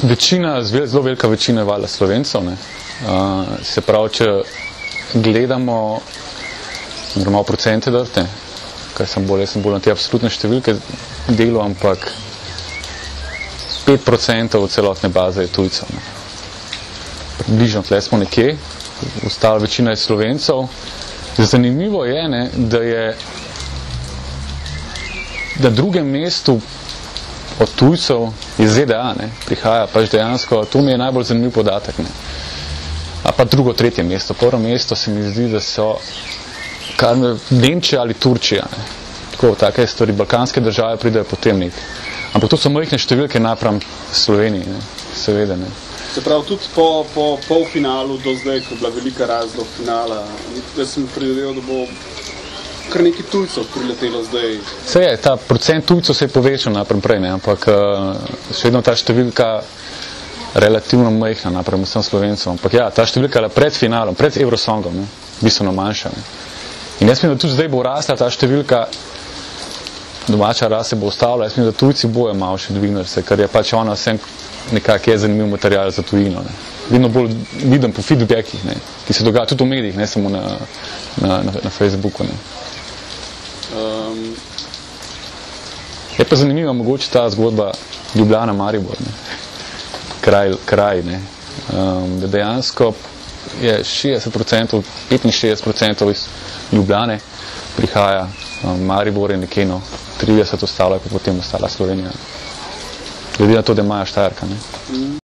Zelo velika večina je valjda Slovencev, ne. Se pravi, če gledamo, malo procente dati, kaj sem bolj na te absolutne številke delu, ampak 5% od celotne baze je tujcev, ne. Približno tle smo nekje, ostala večina je Slovencev. Zanimivo je, ne, da je na drugem mestu od tujcev iz ZDA, ne, prihaja pač dejansko, to mi je najbolj zanimiv podatek, ne. A pa drugo, tretje mesto. Prvo mesto se mi zdi, da so Nemčija ali Turčija, ne. Tako, take stvari, balkanske države pridejo potem nekaj. Ampak to so majhne številke napram Sloveniji, ne, seveda, ne. Se pravi, tudi po polfinalu do zdaj, ko je bila velika rast do finala, da sem predvidel, da bo kar nekaj tujcev priletelo zdaj. Se je, ta procent tujcev se je povečal napram prej, ne, ampak še vedno ta številka relativno majhna napram vsem Slovencem. Ampak ja, ta številka pred finalom, pred Eurosongom, ne, bistveno manjša, ne. In jaz mislim, da tudi zdaj bo rasla ta številka, domača rast se bo ostavila, jaz mislim, da tujci bojo malo še dvignili se, ker je pač ona vsem nekak je zanimiv material za tujino, ne. Vedno bolj vidim po feedbackih, ne, ki se dogaja tudi v medijih, ne samo na Facebooku, ne. Je pa zanimiva mogoče ta zgodba Ljubljana-Maribor, ne. Kraj, ne. Da dejansko je 60%, 65% iz Ljubljane prihaja, Maribor je nekje 30 ostalo, pa potem ostala Slovenija. Glede na to, da imajo Štajerka, ne.